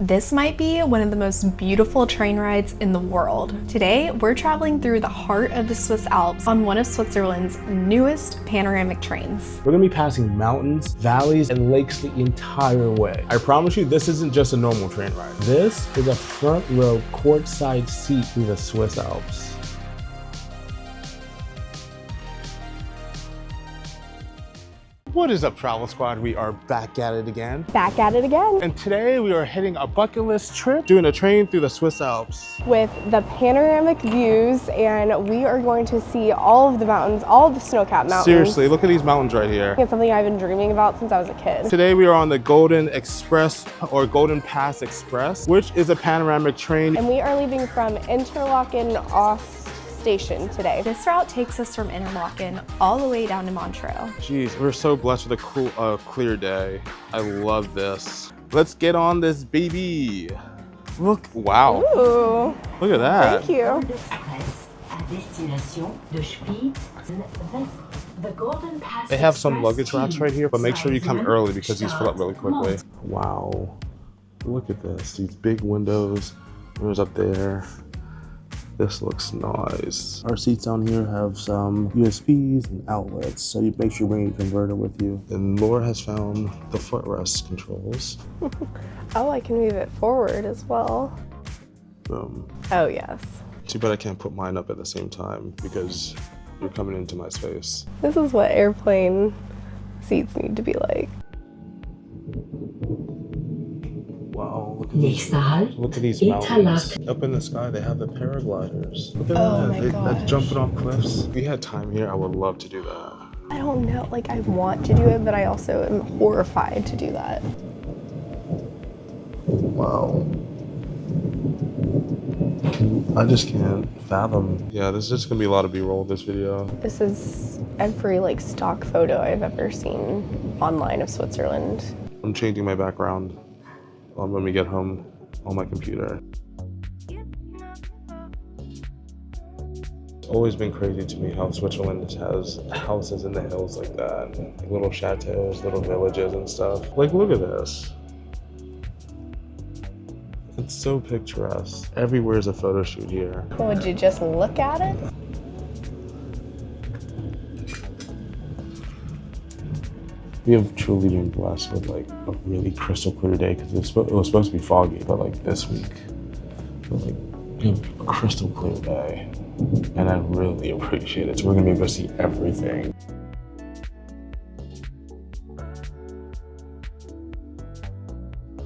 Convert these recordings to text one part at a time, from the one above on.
This might be one of the most beautiful train rides in the world. Today, we're traveling through the heart of the Swiss Alps on one of Switzerland's newest panoramic trains. We're gonna be passing mountains, valleys, and lakes the entire way. I promise you, this isn't just a normal train ride. This is a front row courtside seat through the Swiss Alps. What is up, Travel Squad? We are back at it again. Back at it again. And today we are heading a bucket list trip, doing a train through the Swiss Alps. With the panoramic views, and we are going to see all of the mountains, all of the snow-capped mountains. Seriously, look at these mountains right here. It's something I've been dreaming about since I was a kid. Today we are on the Golden Express, or Golden Pass Express, which is a panoramic train. And we are leaving from Interlaken off station today. This route takes us from Interlaken all the way down to Montreux. Jeez, we're so blessed with a cool, clear day. I love this. Let's get on this baby. Look, wow. Ooh. Look at that. Thank you. They have some luggage racks right here, but make sure you come early because these fill up really quickly. Wow. Look at this. These big windows. There's up there. This looks nice. Our seats down here have some USBs and outlets, so you make sure you bring your converter with you. And Laura has found the footrest controls. Oh, I can move it forward as well. Boom. Oh, yes. Too bad I can't put mine up at the same time because you're coming into my space. This is what airplane seats need to be like. Wow, look at these mountains. Up in the sky, they have the paragliders. Look at that's jumping off cliffs. If we had time here, I would love to do that. I don't know, like I want to do it, but I also am horrified to do that. Wow. I just can't fathom. Yeah, there's just gonna be a lot of B-roll this video. This is every like stock photo I've ever seen online of Switzerland. I'm changing my background when we get home on my computer. It's always been crazy to me how Switzerland has houses in the hills like that. Like little chateaus, little villages and stuff. Like, look at this. It's so picturesque. Everywhere is a photo shoot here. Would you just look at it? We have truly been blessed with like a really crystal clear day because it was supposed to be foggy, but like this week, we have a crystal clear day, and I really appreciate it. So we're gonna be able to see everything.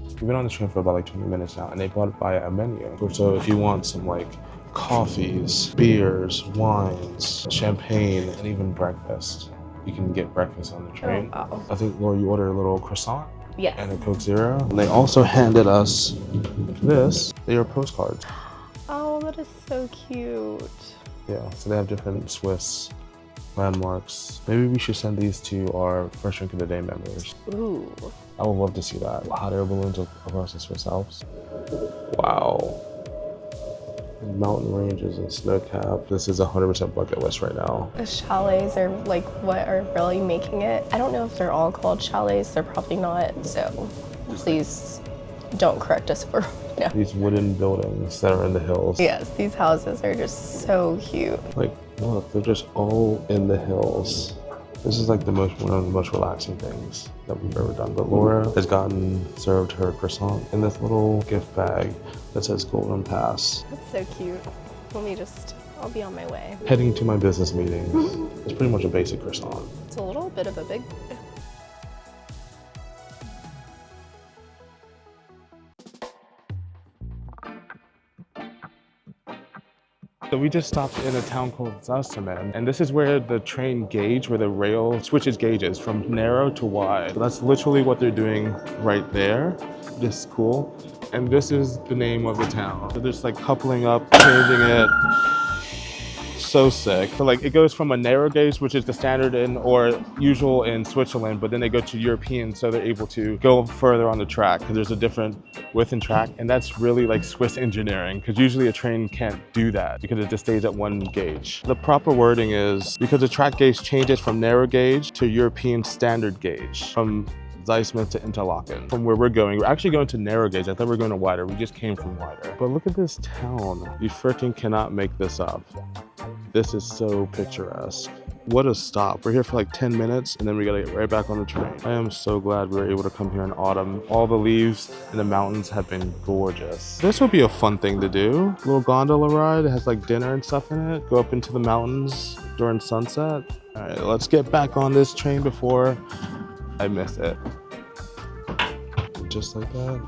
We've been on the train for about like 20 minutes now, and they brought it by a menu. So if you want some like coffees, beers, wines, champagne, and even breakfast, you can get breakfast on the train. Oh, wow. I think, Laura, you ordered a little croissant. Yes. And a Coke Zero. And they also handed us this. They are postcards. Oh, that is so cute. Yeah, so they have different Swiss landmarks. Maybe we should send these to our First Drink of the Day members. Ooh. I would love to see that. Hot air balloons across the Swiss Alps. Wow. Mountain ranges and snow cap. This is 100% bucket list right now. The chalets are like what are really making it. I don't know if they're all called chalets. They're probably not. So please don't correct us if we're no. These wooden buildings that are in the hills. Yes, these houses are just so cute. Like, look, they're just all in the hills. This is like one of the most relaxing things that we've ever done. But Laura has served her croissant in this little gift bag that says Golden Pass. That's so cute. I'll be on my way. Heading to my business meetings. It's pretty much a basic croissant. It's a little bit of a big. So we just stopped in a town called Zweisimmen, and this is where the train gauge, where the rail switches gauges from narrow to wide. So that's literally what they're doing right there. This is cool. And this is the name of the town. So they're just like coupling up, changing it. So sick. So like it goes from a narrow gauge, which is the standard or usual in Switzerland, but then they go to European, so they're able to go further on the track because there's a different width and track, and that's really like Swiss engineering because usually a train can't do that because it just stays at one gauge. The proper wording is because the track gauge changes from narrow gauge to European standard gauge. From Zweisimmen to Interlaken. From where we're actually going to narrow gauge. I thought we were going to wider. We just came from wider. But look at this town. You freaking cannot make this up. This is so picturesque. What a stop. We're here for like 10 minutes and then we gotta get right back on the train. I am so glad we were able to come here in autumn. All the leaves in the mountains have been gorgeous. This would be a fun thing to do. A little gondola ride. It has like dinner and stuff in it. Go up into the mountains during sunset. All right, let's get back on this train before I miss it. Just like that,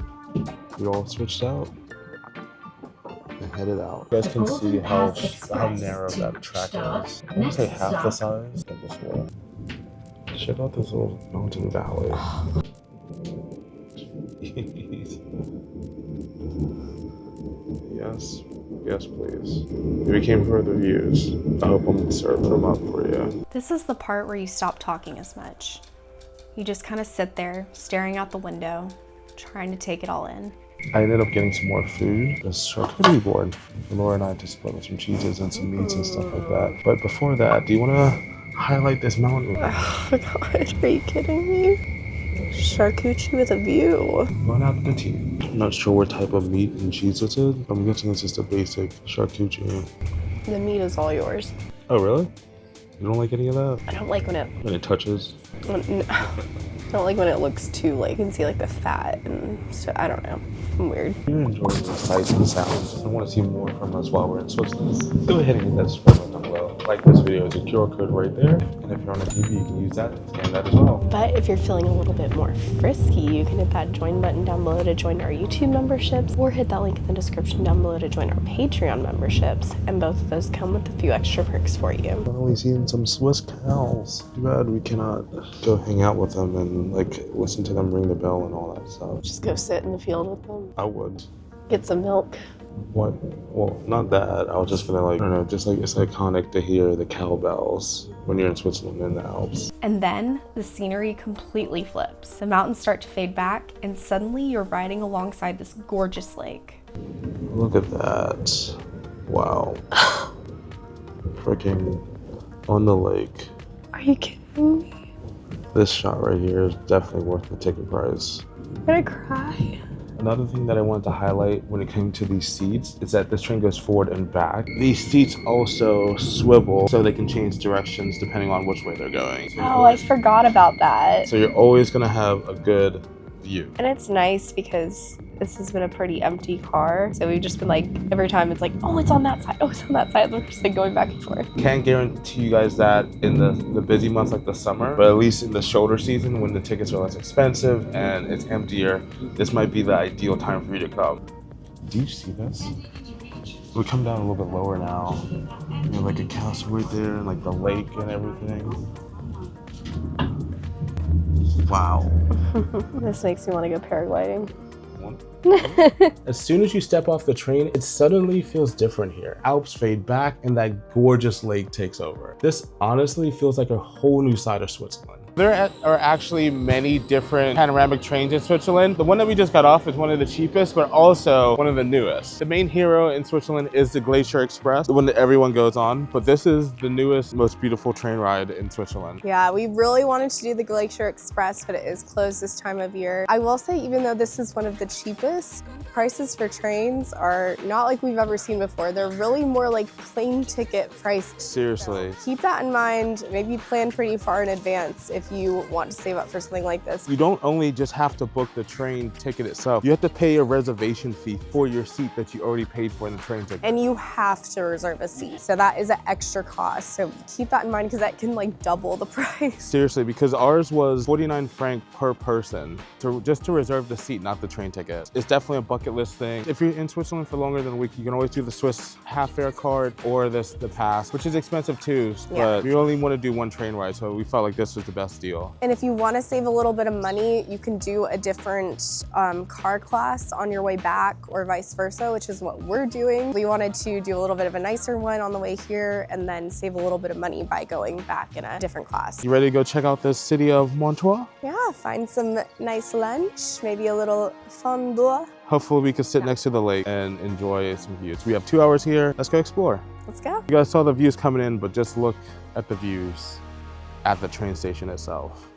we all switched out and headed out. You guys can see how narrow that track is. I want to say half the size of before. Check out this little mountain valley. Yes, please. We came for the views. I hope I'm serving them up for you. This is the part where you stop talking as much. You just kind of sit there, staring out the window, trying to take it all in. I ended up getting some more food, a charcuterie board. Laura and I just split with some cheeses and some meats and stuff like that. But before that, do you want to highlight this mountain? Oh my god, are you kidding me? Charcuterie with a view. Bon appetit. I'm not sure what type of meat and cheese this is. I'm guessing it's just a basic charcuterie. The meat is all yours. Oh, really? You don't like any of that? I don't like when it touches? I don't like when it looks too, like, you can see like the fat and so I don't know. I'm weird. You're enjoying the sights and sounds and want to see more from us while we're in Switzerland, go ahead and hit that subscribe button down below. Like this video, it's a QR code right there. And if you're on a TV, you can use that to scan that as well. But if you're feeling a little bit more frisky, you can hit that join button down below to join our YouTube memberships, or hit that link in the description down below to join our Patreon memberships. And both of those come with a few extra perks for you. Finally seeing some Swiss cows. Too bad we cannot go hang out with them and like listen to them ring the bell and all that stuff. Just go sit in the field with them. I would. Get some milk. What? Well, not that. I was just gonna like, I don't know, just like it's iconic to hear the cowbells when you're in Switzerland in the Alps. And then the scenery completely flips. The mountains start to fade back and suddenly you're riding alongside this gorgeous lake. Look at that. Wow. Freaking on the lake. Are you kidding me? This shot right here is definitely worth the ticket price. I'm gonna cry. Another thing that I wanted to highlight when it came to these seats is that this train goes forward and back. These seats also swivel so they can change directions depending on which way they're going. Oh, I forgot about that. So you're always gonna have a good view. And it's nice because this has been a pretty empty car. So we've just been like, every time it's like, oh, it's on that side. Oh, it's on that side. We're just like going back and forth. Can't guarantee you guys that in the busy months like the summer, but at least in the shoulder season when the tickets are less expensive and it's emptier, this might be the ideal time for you to come. Do you see this? We come down a little bit lower now. We have like a castle right there and like the lake and everything. Wow. This makes me want to go paragliding. As soon as you step off the train, it suddenly feels different here. Alps fade back and that gorgeous lake takes over. This honestly feels like a whole new side of Switzerland. There are actually many different panoramic trains in Switzerland. The one that we just got off is one of the cheapest, but also one of the newest. The main hero in Switzerland is the Glacier Express, the one that everyone goes on, but this is the newest, most beautiful train ride in Switzerland. Yeah, we really wanted to do the Glacier Express, but it is closed this time of year. I will say, even though this is one of the cheapest, prices for trains are not like we've ever seen before. They're really more like plane ticket prices. Seriously. So keep that in mind. Maybe plan pretty far in advance if you want to save up for something like this. You don't only just have to book the train ticket itself. You have to pay a reservation fee for your seat that you already paid for in the train ticket. And you have to reserve a seat. So that is an extra cost. So keep that in mind because that can like double the price. Seriously, because ours was 49 franc per person just to reserve the seat, not the train ticket. It's definitely a bucket list thing. If you're in Switzerland for longer than a week, you can always do the Swiss half fare card or the pass, which is expensive too, but we only want to do one train ride, so we felt like this was the best deal. And if you want to save a little bit of money, you can do a different car class on your way back or vice versa, which is what we're doing. We wanted to do a little bit of a nicer one on the way here and then save a little bit of money by going back in a different class. You ready to go check out the city of Montreux? Yeah, find some nice lunch, maybe a little fondue. Hopefully we can sit next to the lake and enjoy some views. We have 2 hours here. Let's go explore. Let's go. You guys saw the views coming in, but just look at the views at the train station itself.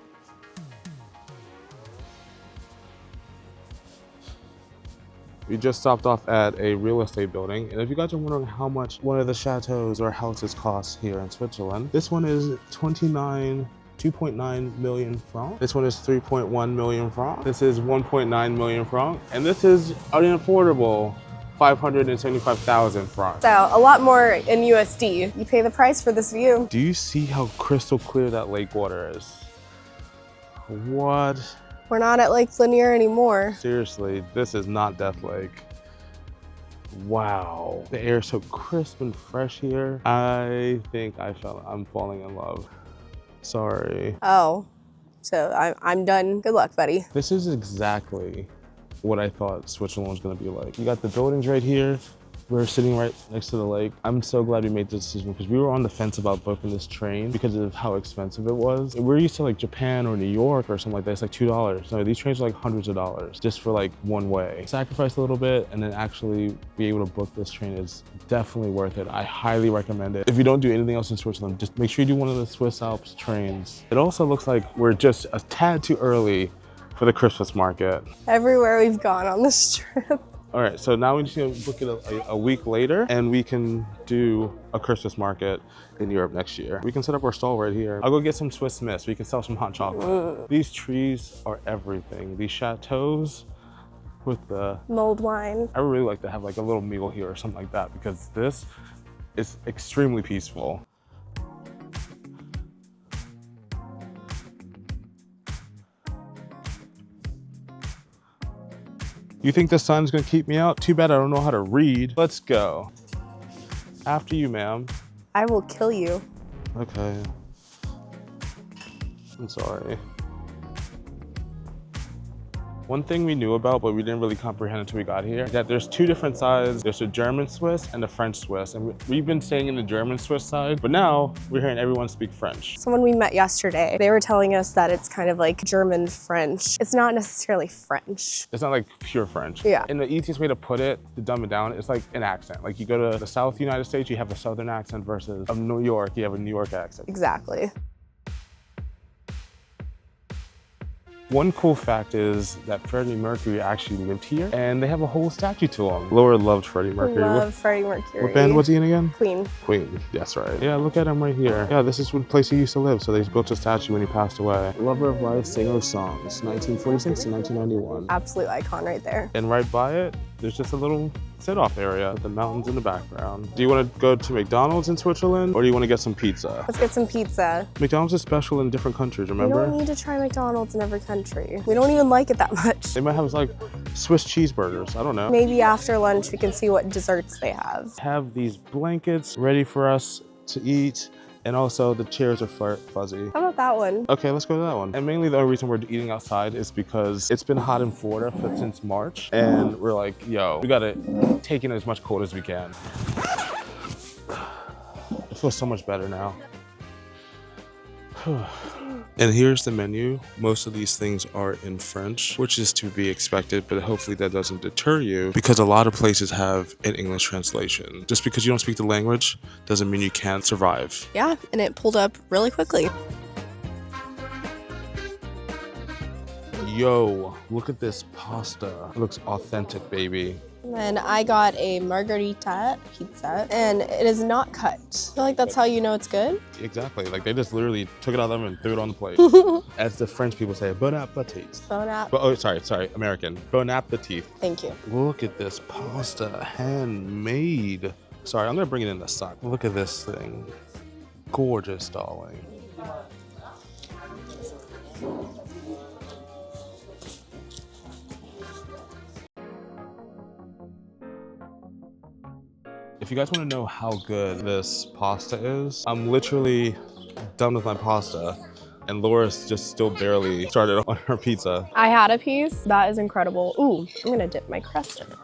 We just stopped off at a real estate building, and if you guys are wondering how much one of the chateaus or houses costs here in Switzerland, this one is 2.9 million francs. This one is 3.1 million francs. This is 1.9 million francs, and this is unaffordable 575,000 francs. So a lot more in USD. You pay the price for this view. Do you see how crystal clear that lake water is? What? We're not at Lake Lanier anymore. Seriously, this is not Death Lake. Wow. The air is so crisp and fresh here. I think I'm falling in love. Sorry. Oh, so I'm done. Good luck, buddy. This is exactly what I thought Switzerland was gonna be like. You got the buildings right here. We're sitting right next to the lake. I'm so glad we made this decision because we were on the fence about booking this train because of how expensive it was. We're used to like Japan or New York or something like that. It's like $2. No, these trains are like hundreds of dollars just for like one way. Sacrifice a little bit and then actually be able to book this train is definitely worth it. I highly recommend it. If you don't do anything else in Switzerland, just make sure you do one of the Swiss Alps trains. It also looks like we're just a tad too early for the Christmas market. Everywhere we've gone on this trip. All right, so now we just need to book it a week later and we can do a Christmas market in Europe next year. We can set up our stall right here. I'll go get some Swiss Miss. We can sell some hot chocolate. These trees are everything. These chateaus with the mulled wine. I would really like to have like a little meal here or something like that because this is extremely peaceful. You think the sun's gonna keep me out? Too bad I don't know how to read. Let's go. After you, ma'am. I will kill you. Okay. I'm sorry. One thing we knew about, but we didn't really comprehend until we got here, is that there's two different sides. There's the German Swiss and the French Swiss. And we've been staying in the German Swiss side, but now we're hearing everyone speak French. Someone we met yesterday, they were telling us that it's kind of like German French. It's not necessarily French. It's not like pure French. Yeah. And the easiest way to put it, to dumb it down, it's like an accent. Like you go to the South United States, you have a Southern accent versus of New York, you have a New York accent. Exactly. One cool fact is that Freddie Mercury actually lived here and they have a whole statue to him. Laura loved Freddie Mercury. Love Freddie Mercury. What band was he in again? Queen. Queen, that's right. Yeah, look at him right here. Yeah, this is the place he used to live, so they built a statue when he passed away. Lover of Life, singer of songs, 1946 to 1991. Absolute icon right there. And right by it, there's just a little sit-off area with the mountains in the background. Do you want to go to McDonald's in Switzerland or do you want to get some pizza? Let's get some pizza. McDonald's is special in different countries, remember? We don't need to try McDonald's in every country. We don't even like it that much. They might have like Swiss cheeseburgers, I don't know. Maybe after lunch we can see what desserts they have. Have these blankets ready for us to eat. And also the chairs are fuzzy. How about that one? Okay, let's go to that one. And mainly the only reason we're eating outside is because it's been hot in Florida since March. And we're like, yo, we gotta take in as much cold as we can. It feels so much better now. And here's the menu. Most of these things are in French, which is to be expected, but hopefully that doesn't deter you because a lot of places have an English translation. Just because you don't speak the language doesn't mean you can't survive. Yeah, and it pulled up really quickly. Yo, look at this pasta. It looks authentic, baby. And then I got a margherita pizza, and it is not cut. I feel like that's how you know it's good. Exactly, like they just literally took it out of them and threw it on the plate. As the French people say, bon appetit. Bon appetit. Oh, sorry, American. Bon appetit. Thank you. Look at this pasta, handmade. Sorry, I'm gonna bring it in the sun. Look at this thing. Gorgeous, darling. If you guys want to know how good this pasta is, I'm literally done with my pasta and Laura's just still barely started on her pizza. I had a piece. That is incredible. Ooh, I'm gonna dip my crust in it.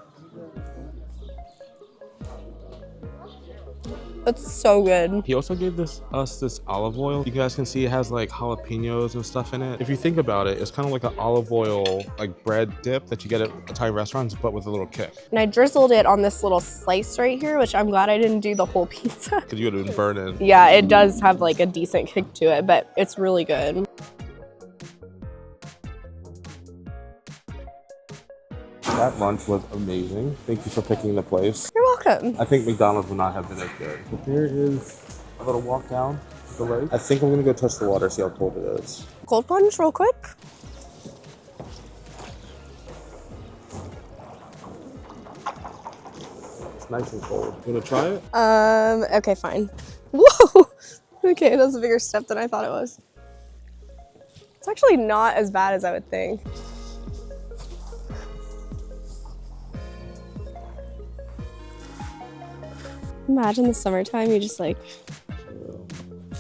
That's so good. He also gave us this olive oil. You guys can see it has like jalapenos and stuff in it. If you think about it, it's kind of like an olive oil like bread dip that you get at Italian restaurants, but with a little kick. And I drizzled it on this little slice right here, which I'm glad I didn't do the whole pizza. Because you would have been burning. Yeah, it does have like a decent kick to it, but it's really good. That lunch was amazing. Thank you for picking the place. You're welcome. I think McDonald's would not have been as good. But here is a little walk down the lake. I think I'm gonna go touch the water, see how cold it is. Cold plunge real quick. It's nice and cold. You wanna try it? Okay, fine. Whoa! Okay, that's a bigger step than I thought it was. It's actually not as bad as I would think. Imagine the summertime, you just like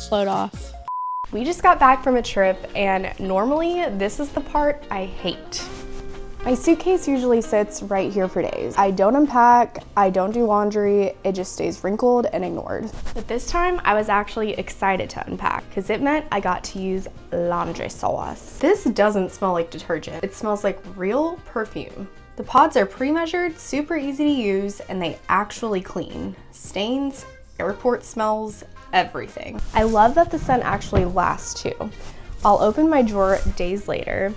float off. We just got back from a trip, and normally this is the part I hate. My suitcase usually sits right here for days. I don't unpack, I don't do laundry, it just stays wrinkled and ignored. But this time I was actually excited to unpack because it meant I got to use laundry sauce. This doesn't smell like detergent, it smells like real perfume. The pods are pre-measured, super easy to use, and they actually clean. Stains, airport smells, everything. I love that the scent actually lasts too. I'll open my drawer days later,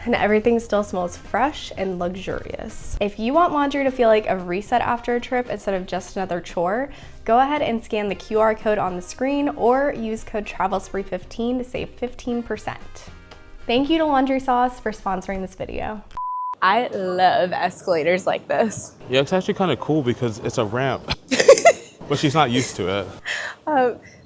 and everything still smells fresh and luxurious. If you want laundry to feel like a reset after a trip instead of just another chore, go ahead and scan the QR code on the screen or use code TRAVELSPREE15 to save 15%. Thank you to Laundry Sauce for sponsoring this video. I love escalators like this. Yeah, it's actually kind of cool because it's a ramp. But she's not used to it.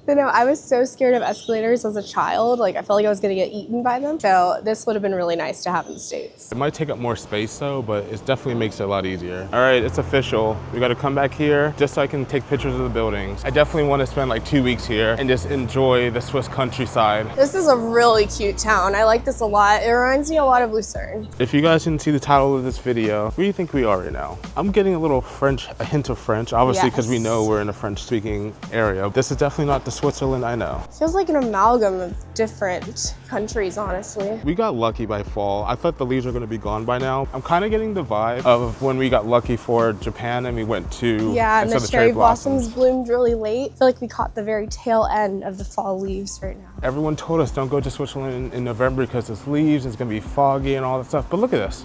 But no, I was so scared of escalators as a child. Like, I felt like I was gonna get eaten by them. So this would have been really nice to have in the States. It might take up more space though, but it definitely makes it a lot easier. All right, it's official. We gotta come back here just so I can take pictures of the buildings. I definitely want to spend like 2 weeks here and just enjoy the Swiss countryside. This is a really cute town. I like this a lot. It reminds me a lot of Lucerne. If you guys didn't see the title of this video, where do you think we are right now? I'm getting a little French, a hint of French, obviously because we know we're in a French-speaking area. This is definitely not the Switzerland I know. Feels like an amalgam of different countries, honestly. We got lucky by fall. I thought the leaves were gonna be gone by now. I'm kind of getting the vibe of when we got lucky for Japan and we went to and the cherry blossoms bloomed really late. I feel like we caught the very tail end of the fall leaves right now. Everyone told us don't go to Switzerland in November because it's leaves, it's gonna be foggy and all that stuff. But look at this.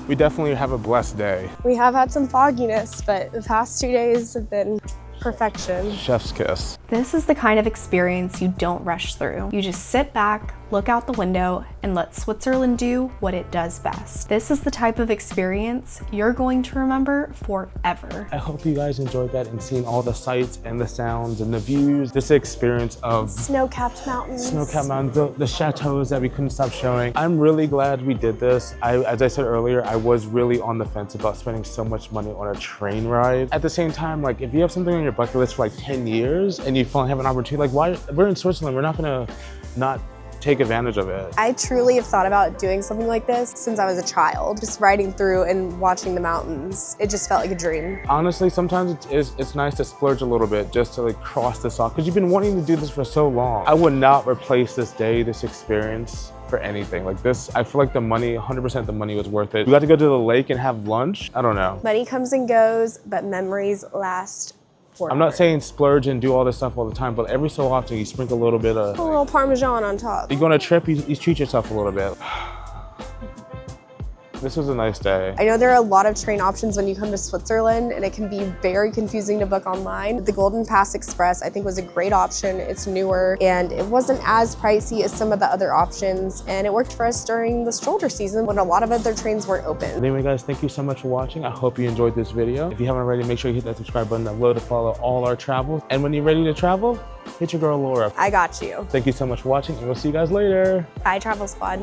We definitely have a blessed day. We have had some fogginess, but the past 2 days have been perfection. Chef's kiss. This is the kind of experience you don't rush through. You just sit back, look out the window, and let Switzerland do what it does best. This is the type of experience you're going to remember forever. I hope you guys enjoyed that and seeing all the sights and the sounds and the views. This experience of snow-capped mountains. Snow-capped mountains, the chateaus that we couldn't stop showing. I'm really glad we did this. As I said earlier, I was really on the fence about spending so much money on a train ride. At the same time, like if you have something on your bucket list for like 10 years and you finally have an opportunity, like why, we're in Switzerland, we're not gonna not take advantage of it. I truly have thought about doing something like this since I was a child. Just riding through and watching the mountains. It just felt like a dream. Honestly, sometimes it's nice to splurge a little bit just to like cross this off because you've been wanting to do this for so long. I would not replace this day, this experience for anything. Like this, I feel like the money, 100% the money was worth it. We got to go to the lake and have lunch. I don't know. Money comes and goes, but memories last forever. I'm not saying splurge and do all this stuff all the time, but every so often you sprinkle a little bit of... A little Parmesan on top. You go on a trip, you treat yourself a little bit. This was a nice day. I know there are a lot of train options when you come to Switzerland, and it can be very confusing to book online. The Golden Pass Express, I think, was a great option. It's newer, and it wasn't as pricey as some of the other options, and it worked for us during the shoulder season when a lot of other trains weren't open. Anyway, guys, thank you so much for watching. I hope you enjoyed this video. If you haven't already, make sure you hit that subscribe button down below to follow all our travels. And when you're ready to travel, hit your girl Laura. I got you. Thank you so much for watching, and we'll see you guys later. Bye, Travel Squad.